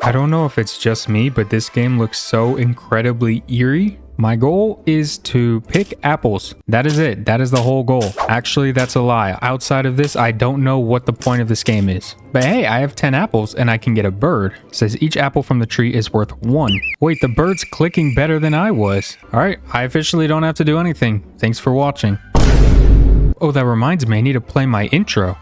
I don't know if it's just me, but this game looks so incredibly eerie. My goal is to pick apples. That is it. That is the whole goal. Actually, that's a lie. Outside of this, I don't know what the point of this game is. But hey, I have 10 apples and I can get a bird. It says each apple from the tree is worth 1. Wait, the bird's clicking better than I was. All right, I officially don't have to do anything. Thanks for watching. Oh, that reminds me, I need to play my intro.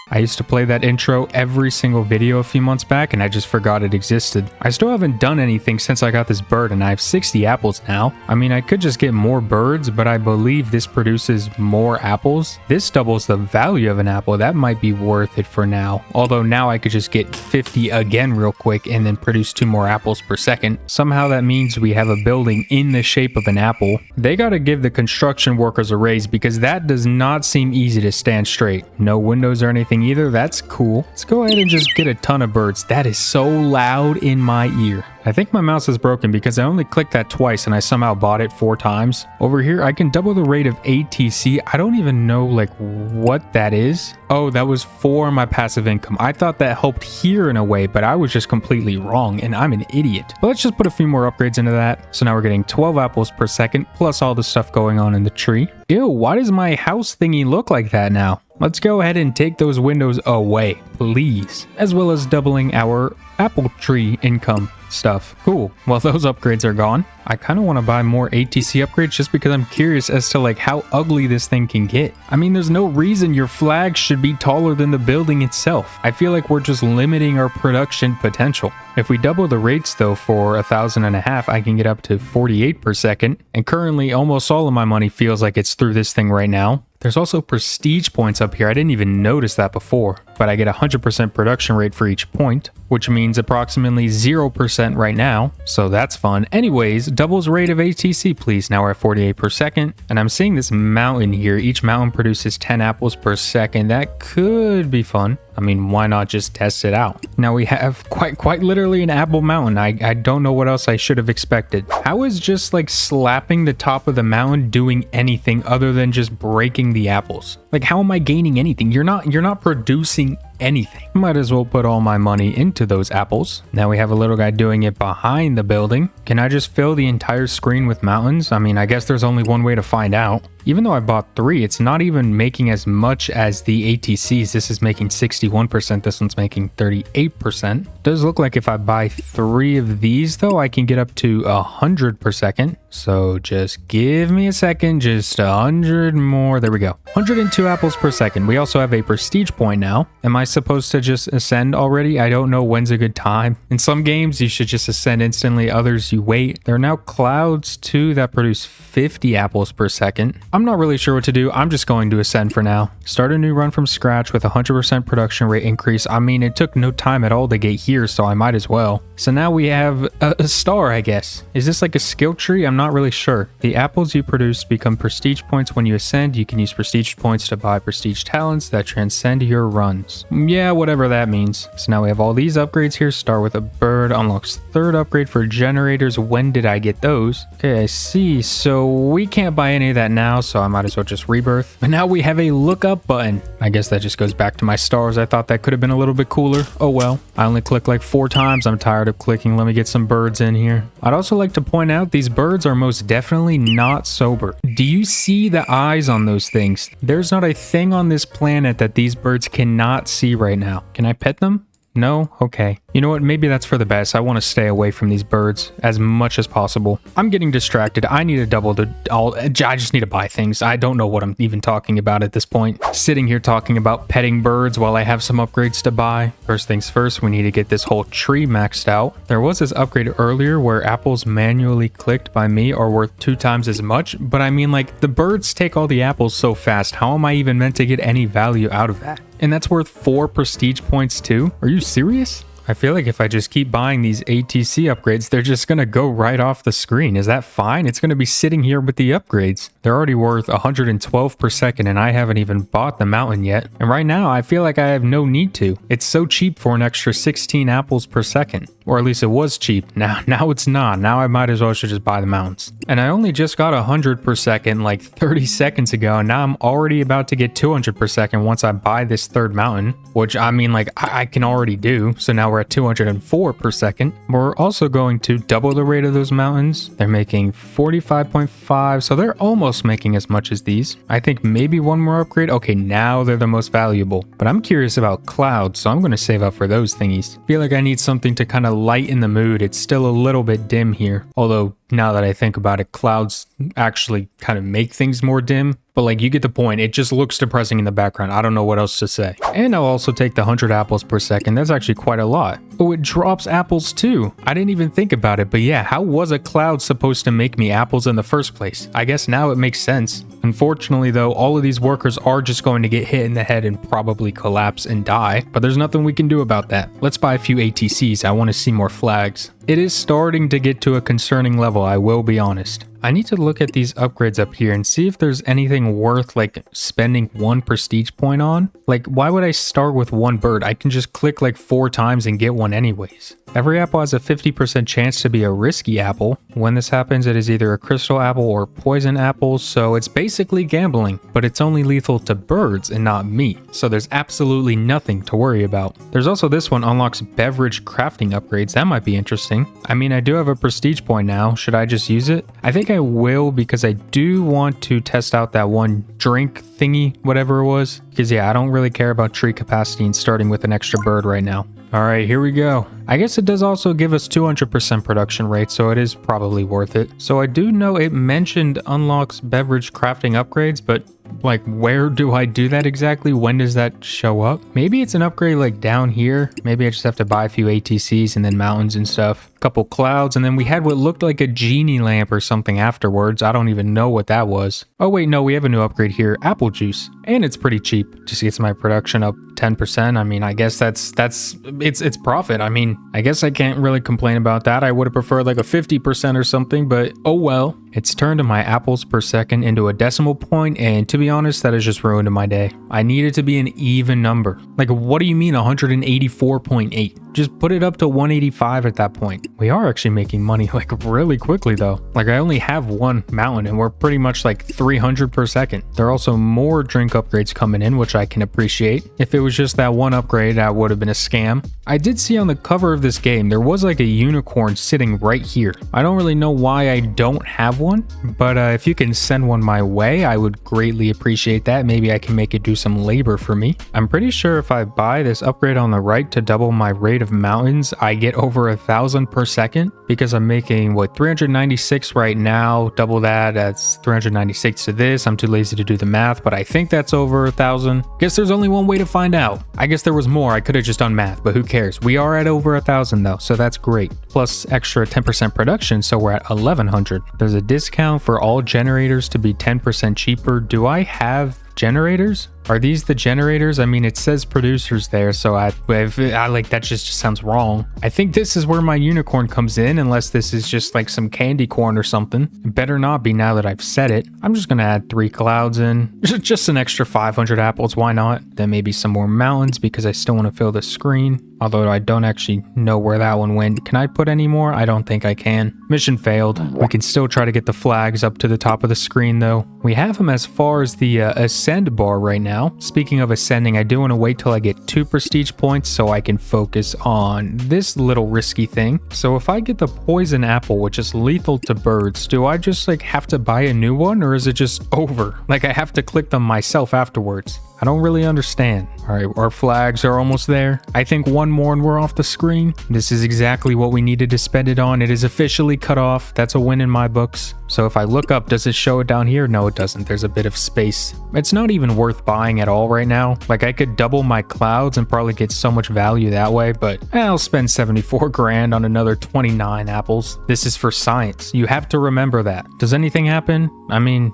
I used to play that intro every single video a few months back and I just forgot it existed. I still haven't done anything since I got this bird and I have 60 apples now. I mean, I could just get more birds, but I believe this produces more apples. This doubles the value of an apple. That might be worth it for now. Although now I could just get 50 again real quick and then produce 2 more apples per second. Somehow that means we have a building in the shape of an apple. They gotta give the construction workers a raise because that does not seem easy to stand straight. No windows or anything either. That's cool. Let's go ahead and just get a ton of birds. That is so loud in my ear. I think my mouse is broken because I only clicked that twice and I somehow bought it 4 times. Over here, I can double the rate of ATC. I don't even know like what that is. Oh, that was for my passive income. I thought that helped here in a way, but I was just completely wrong and I'm an idiot. But let's just put a few more upgrades into that. So now we're getting 12 apples per second plus all the stuff going on in the tree. Ew, why does my house thingy look like that now? Let's go ahead and take those windows away, please. As well as doubling our apple tree income stuff. Cool. Well, those upgrades are gone. I kind of want to buy more ATC upgrades just because I'm curious as to like how ugly this thing can get. I mean, there's no reason your flag should be taller than the building itself. I feel like we're just limiting our production potential. If we double the rates though for 1,500, I can get up to 48 per second. And currently almost all of my money feels like it's through this thing right now. There's also prestige points up here. I didn't even notice that before, but I get 100% production rate for each point, which means approximately 0% right now. So that's fun. Anyways, doubles rate of ATC, please. Now we're at 48 per second. And I'm seeing this mountain here. Each mountain produces 10 apples per second. That could be fun. I mean, why not just test it out? Now we have quite literally an apple mountain. I don't know what else I should have expected. How is just like slapping the top of the mountain doing anything other than just breaking the apples? Like, how am I gaining anything? You're not producing anything. Might as well put all my money into those apples. Now we have a little guy doing it behind the building. Can I just fill the entire screen with mountains? I mean, I guess there's only one way to find out. Even though I bought 3, it's not even making as much as the ATCs. This is making 61%. This one's making 38%. Does look like if I buy 3 of these though, I can get up to 100 per second. So just give me a second, just 100 more. There we go. 102 apples per second. We also have a prestige point now. Am I supposed to just ascend already? I don't know when's a good time. In some games, you should just ascend instantly. Others, you wait. There are now clouds too that produce 50 apples per second. I'm not really sure what to do. I'm just going to ascend for now. Start a new run from scratch with 100% production rate increase. I mean, it took no time at all to get here, so I might as well. So now we have a star, I guess. Is this like a skill tree? I'm not really sure. The apples you produce become prestige points when you ascend. You can use prestige points to buy prestige talents that transcend your runs. Yeah, whatever that means. So now we have all these upgrades here. Start with a bird. Unlocks 3rd upgrade for generators. When did I get those? Okay, I see. So we can't buy any of that now, so I might as well just rebirth. But now we have a look up button. I guess that just goes back to my stars. I thought that could have been a little bit cooler. Oh well. I only clicked like 4 times. I'm tired of clicking. Let me get some birds in here. I'd also like to point out these birds are most definitely not sober. Do you see the eyes on those things? There's not a thing on this planet that these birds cannot see right now. Can I pet them? No? Okay. You know what? Maybe that's for the best. I want to stay away from these birds as much as possible. I'm getting distracted. I need to double the... I just need to buy things. I don't know what I'm even talking about at this point. Sitting here talking about petting birds while I have some upgrades to buy. First things first, we need to get this whole tree maxed out. There was this upgrade earlier where apples manually clicked by me are worth 2 times as much. But I mean, like, the birds take all the apples so fast. How am I even meant to get any value out of that? And that's worth 4 prestige points too? Are you serious? I feel like if I just keep buying these ATC upgrades, they're just gonna go right off the screen. Is that fine? It's gonna be sitting here with the upgrades. They're already worth 112 per second and I haven't even bought the mountain yet. And right now I feel like I have no need to. It's so cheap for an extra 16 apples per second. Or at least it was cheap. Now it's not. Now I might as well should just buy the mountains. And I only just got 100 per second like 30 seconds ago. And now I'm already about to get 200 per second once I buy this third mountain, which I mean like I can already do. So now we're at 204 per second. We're also going to double the rate of those mountains. They're making 45.5. So they're almost making as much as these. I think maybe one more upgrade. Okay, now they're the most valuable. But I'm curious about clouds, so I'm going to save up for those thingies. Feel like I need something to kind of lighten the mood. It's still a little bit dim here. Although now that I think about it, clouds actually kind of make things more dim. But like, you get the point. It just looks depressing in the background. I don't know what else to say. And I'll also take the 100 apples per second. That's actually quite a lot. Oh, it drops apples too. I didn't even think about it. But yeah, how was a cloud supposed to make me apples in the first place? I guess now it makes sense. Unfortunately though, all of these workers are just going to get hit in the head and probably collapse and die. But there's nothing we can do about that. Let's buy a few ATCs. I want to see more flags. It is starting to get to a concerning level, I will be honest. I need to look at these upgrades up here and see if there's anything worth like spending 1 prestige point on. Like, why would I start with one bird? I can just click like 4 times and get one anyways. Every apple has a 50% chance to be a risky apple. When this happens, it is either a crystal apple or poison apple, so it's basically gambling, but it's only lethal to birds and not me, so there's absolutely nothing to worry about. There's also this one, unlocks beverage crafting upgrades. That might be interesting. I mean, I do have a prestige point now. Should I just use it? I think I will, because I do want to test out that one drink thingy, whatever it was, because yeah, I don't really care about tree capacity and starting with an extra bird right now. All right, here we go. I guess it does also give us 200% production rate, so it is probably worth it. So I do know it mentioned unlocks beverage crafting upgrades, but like, where do I do that exactly? When does that show up? Maybe it's an upgrade like down here. Maybe I just have to buy a few ATCs and then mountains and stuff. A couple clouds, and then we had what looked like a genie lamp or something afterwards. I don't even know what that was. Oh wait, no, we have a new upgrade here, apple juice. And it's pretty cheap. Just gets my production up 10%. I mean, I guess it's profit. I mean, I guess I can't really complain about that. I would have preferred like a 50% or something, but oh well. It's turned my apples per second into a decimal point, and to be honest, that has just ruined my day. I need it to be an even number. Like, what do you mean 184.8? Just put it up to 185 at that point. We are actually making money like really quickly though. Like, I only have one mountain and we're pretty much like 300 per second. There are also more drink upgrades coming in, which I can appreciate. If it was just that one upgrade, that would have been a scam. I did see on the cover of this game, there was like a unicorn sitting right here. I don't really know why I don't have one, but if you can send one my way, I would greatly appreciate that. Maybe I can make it do some labor for me. I'm pretty sure if I buy this upgrade on the right to double my rate of mountains, I get over 1,000 per second, because I'm making what, 396 right now. Double that's 396 to this. I'm too lazy to do the math, but I think that's over 1,000. Guess there's only one way to find out. I guess there was more. I could have just done math, but who cares? We are at over 1,000 though, so that's great. Plus extra 10% production, so we're at 1,100. There's a discount for all generators to be 10% cheaper. Do I have generators? Are these the generators? I mean, it says producers there, so I like, that just sounds wrong. I think this is where my unicorn comes in, unless this is just like some candy corn or something. It better not be now that I've said it. I'm just gonna add 3 clouds in. Just an extra 500 apples, why not? Then maybe some more mountains, because I still want to fill the screen. Although I don't actually know where that one went. Can I put any more? I don't think I can. Mission failed. We can still try to get the flags up to the top of the screen though. We have them as far as the ascend bar right now. Speaking of ascending, I do want to wait till I get 2 prestige points so I can focus on this little risky thing. So if I get the poison apple, which is lethal to birds, do I just like have to buy a new one, or is it just over? Like, I have to click them myself afterwards. I don't really understand. All right, our flags are almost there. I think one more and we're off the screen. This is exactly what we needed to spend it on. It is officially cut off. That's a win in my books. So if I look up, does it show it down here? No, it doesn't. There's a bit of space. It's not even worth buying at all right now. Like, I could double my clouds and probably get so much value that way, but I'll spend 74 grand on another 29 apples. This is for science. You have to remember that. Does anything happen? I mean,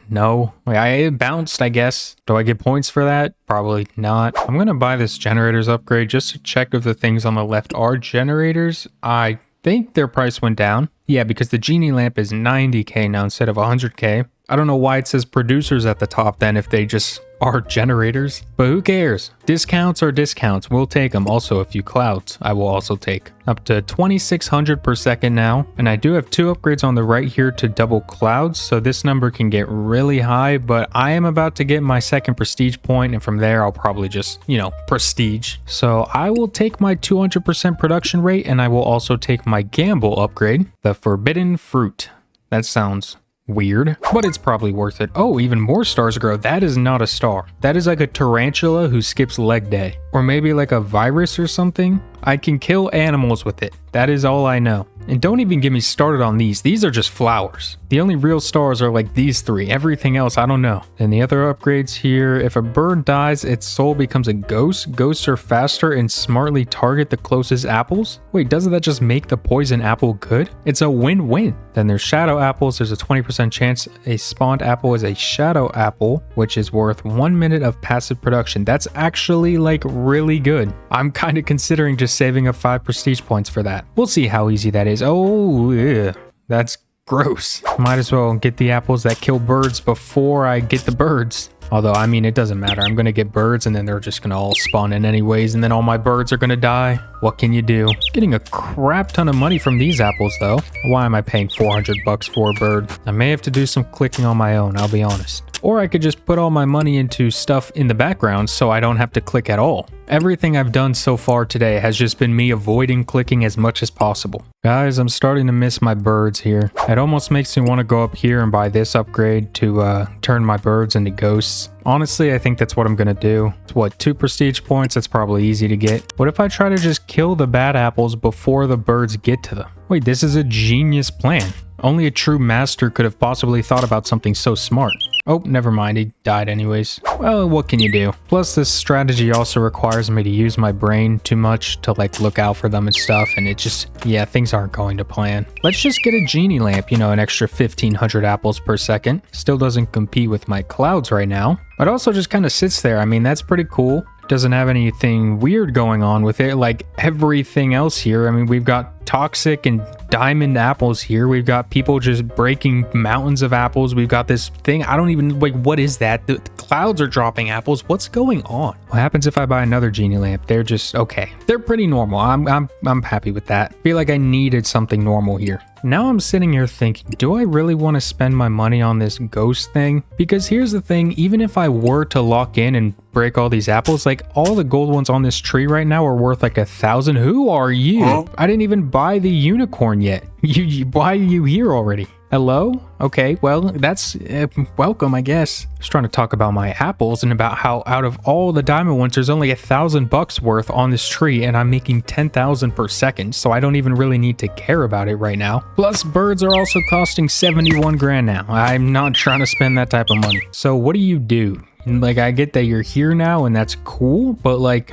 No. Wait, it bounced, I guess. Do I get points for that? Probably not. I'm going to buy this generators upgrade just to check if the things on the left are generators. I think their price went down. Yeah, because the genie lamp is 90k now instead of 100k. I don't know why it says producers at the top then if they just are generators. But who cares? Discounts are discounts. We'll take them. Also, a few clouds I will also take. Up to 2600 per second now. And I do have 2 upgrades on the right here to double clouds. So this number can get really high. But I am about to get my second prestige point. And from there, I'll probably just, prestige. So I will take my 200% production rate. And I will also take my gamble upgrade. The forbidden fruit. That sounds weird, but it's probably worth it. Oh, even more stars grow. That is not a star. That is like a tarantula who skips leg day. Or maybe like a virus or something. I can kill animals with it. That is all I know. And don't even get me started on these. These are just flowers. The only real stars are like these 3. Everything else, I don't know. And the other upgrades here, if a bird dies, its soul becomes a ghost. Ghosts are faster and smartly target the closest apples. Wait, doesn't that just make the poison apple good? It's a win-win. Then there's shadow apples. There's a 20% chance a spawned apple is a shadow apple, which is worth 1 minute of passive production. That's actually like really good. I'm kind of considering just saving up 5 prestige points for that. We'll see how easy that is. Oh, yeah, that's gross. Might as well get the apples that kill birds before I get the birds. Although, I mean, it doesn't matter. I'm going to get birds and then they're just going to all spawn in anyways. And then all my birds are going to die. What can you do? Getting a crap ton of money from these apples, though. Why am I paying 400 bucks for a bird? I may have to do some clicking on my own, I'll be honest. Or I could just put all my money into stuff in the background so I don't have to click at all. Everything I've done so far today has just been me avoiding clicking as much as possible. Guys, I'm starting to miss my birds here. It almost makes me want to go up here and buy this upgrade to turn my birds into ghosts. Honestly, I think that's what I'm going to do. It's what, 2 prestige points? That's probably easy to get. What if I try to just kill the bad apples before the birds get to them? Wait, this is a genius plan. Only a true master could have possibly thought about something so smart. Oh, never mind, he died anyways. Well, what can you do? Plus, this strategy also requires me to use my brain too much to like look out for them and stuff, and it just, yeah, things aren't going to plan. Let's just get a genie lamp, an extra 1500 apples per second. Still doesn't compete with my clouds right now, but also just kind of sits there. I mean, that's pretty cool. Doesn't have anything weird going on with it like everything else here. I mean, we've got toxic and diamond apples here. We've got people just breaking mountains of apples. We've got this thing. I don't even like, what is that? The clouds are dropping apples. What's going on? What happens if I buy another genie lamp? They're just okay. They're pretty normal. I'm happy with that. I feel like I needed something normal here. Now I'm sitting here thinking, do I really want to spend my money on this ghost thing? Because here's the thing, even if I were to lock in and break all these apples, like all the gold ones on this tree right now are worth like 1,000. Who are you? Huh? I didn't even buy the unicorn yet. Why are you here already? Hello? Okay, well, that's welcome, I guess. I was trying to talk about my apples and about how out of all the diamond ones, there's only 1,000 bucks worth on this tree and I'm making 10,000 per second, so I don't even really need to care about it right now. Plus, birds are also costing 71 grand now. I'm not trying to spend that type of money. So what do you do? Like, I get that you're here now and that's cool, but like,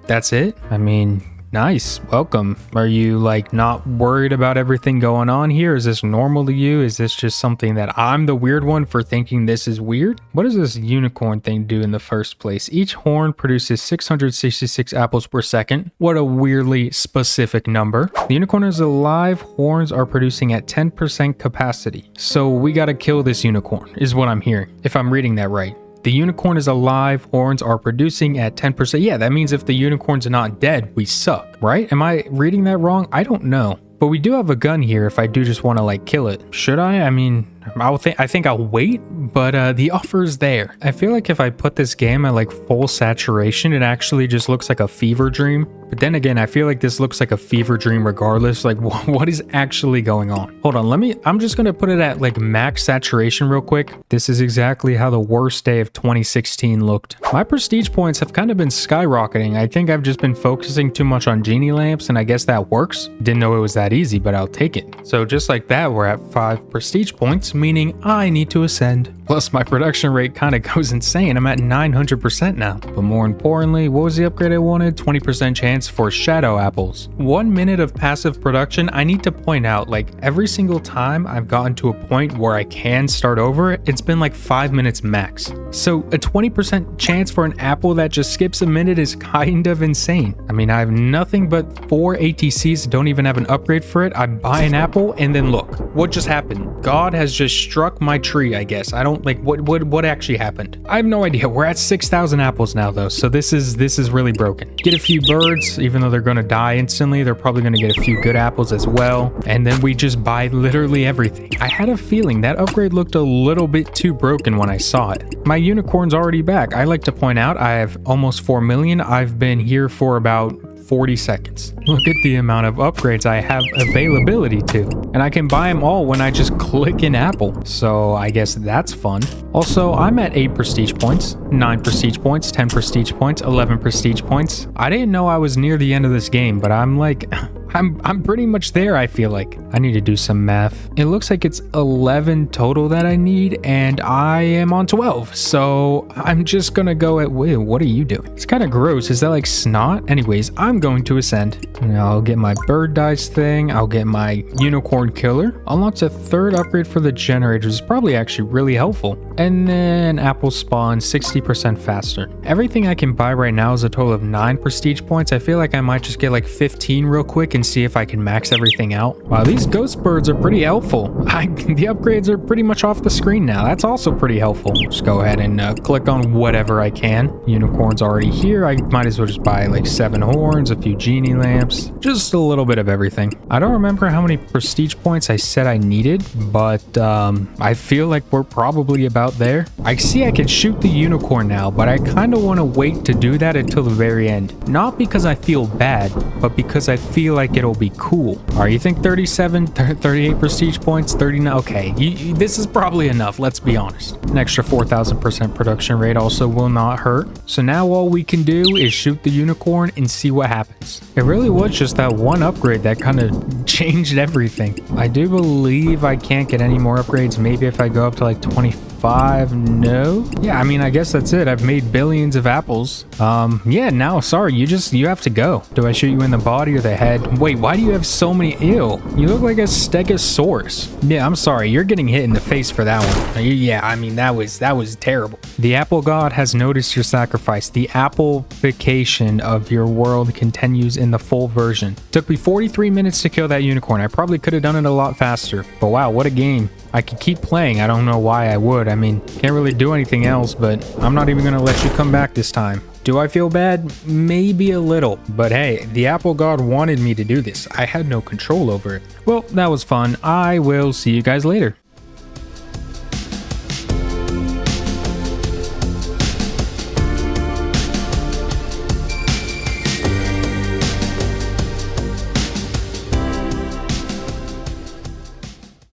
that's it? I mean, nice, welcome. Are you like not worried about everything going on here? Is this normal to you? Is this just something that I'm the weird one for thinking this is weird? What does this unicorn thing do in the first place? Each horn produces 666 apples per second. What a weirdly specific number. The unicorn is alive. Horns are producing at 10% capacity. So we gotta kill this unicorn, is what I'm hearing, if I'm reading that right. The unicorn is alive, horns are producing at 10%. Yeah, that means if the unicorn's not dead, we suck, right? Am I reading that wrong? I don't know. But we do have a gun here if I do just want to like kill it. Should I? I mean, I think I'll wait, but the offer's there. I feel like if I put this game at like full saturation, it actually just looks like a fever dream. But then again, I feel like this looks like a fever dream regardless. Like, what is actually going on? Hold on, I'm just gonna put it at like max saturation real quick. This is exactly how the worst day of 2016 looked. My prestige points have kind of been skyrocketing. I think I've just been focusing too much on genie lamps, and I guess that works. Didn't know it was that easy, but I'll take it. So just like that, we're at 5 prestige points, meaning I need to ascend. Plus, my production rate kind of goes insane. I'm at 900% now. But more importantly, what was the upgrade I wanted? 20% chance for shadow apples. 1 minute of passive production. I need to point out, like, every single time I've gotten to a point where I can start over, it's been like 5 minutes max. So a 20% chance for an apple that just skips a minute is kind of insane. I mean, I have nothing but 4 ATCs, don't even have an upgrade for it. I buy an apple and then look, what just happened? God has just struck my tree, I guess. I don't like what actually happened. I have no idea. We're at 6,000 apples now though, so this is really broken. Get a few birds, even though they're gonna die instantly, they're probably gonna get a few good apples as well. And then we just buy literally everything. I had a feeling that upgrade looked a little bit too broken when I saw it. My unicorn's already back. I like to point out I have almost 4 million. I've been here for about 40 seconds. Look at the amount of upgrades I have availability to. And I can buy them all when I just click an apple. So I guess that's fun. Also, I'm at 8 prestige points, 9 prestige points, 10 prestige points, 11 prestige points. I didn't know I was near the end of this game, but I'm like... I'm pretty much there, I feel like. I need to do some math. It looks like it's 11 total that I need, and I am on 12. So I'm just gonna go at, wait, what are you doing? It's kind of gross. Is that like snot? Anyways, I'm going to ascend. And I'll get my bird dice thing. I'll get my unicorn killer. Unlocks a 3rd upgrade for the generators. It's probably actually really helpful. And then apple spawn 60% faster. Everything I can buy right now is a total of 9 prestige points. I feel like I might just get like 15 real quick and see if I can max everything out. Wow, these ghost birds are pretty helpful. The upgrades are pretty much off the screen now. That's also pretty helpful. Just go ahead and click on whatever I can. Unicorn's already here. I might as well just buy like 7 horns, a few genie lamps, just a little bit of everything. I don't remember how many prestige points I said I needed, but I feel like we're probably about there. I see I can shoot the unicorn now, but I kind of want to wait to do that until the very end. Not because I feel bad, but because I feel like it'll be cool. All right, you think 37, 38 prestige points, 39? Okay, this is probably enough, let's be honest. An extra 4,000% production rate also will not hurt. So now all we can do is shoot the unicorn and see what happens. It really was just that one upgrade that kind of changed everything. I do believe I can't get any more upgrades. Maybe if I go up to like 25, no? Yeah, I mean, I guess that's it. I've made billions of apples. Yeah, now, sorry, you have to go. Do I shoot you in the body or the head? Wait, why do you have so many? Ew, you look like a stegosaurus. Yeah, I'm sorry, you're getting hit in the face for that one. Yeah, I mean, that was terrible. The apple god has noticed your sacrifice. The apple-fication of your world continues in the full version. Took me 43 minutes to kill that unicorn. I probably could have done it a lot faster, but wow, what a game. I could keep playing. I don't know why I would. I mean, can't really do anything else, but I'm not even gonna let you come back this time. Do I feel bad? Maybe a little, but hey, the apple god wanted me to do this. I had no control over it. Well, that was fun. I will see you guys later.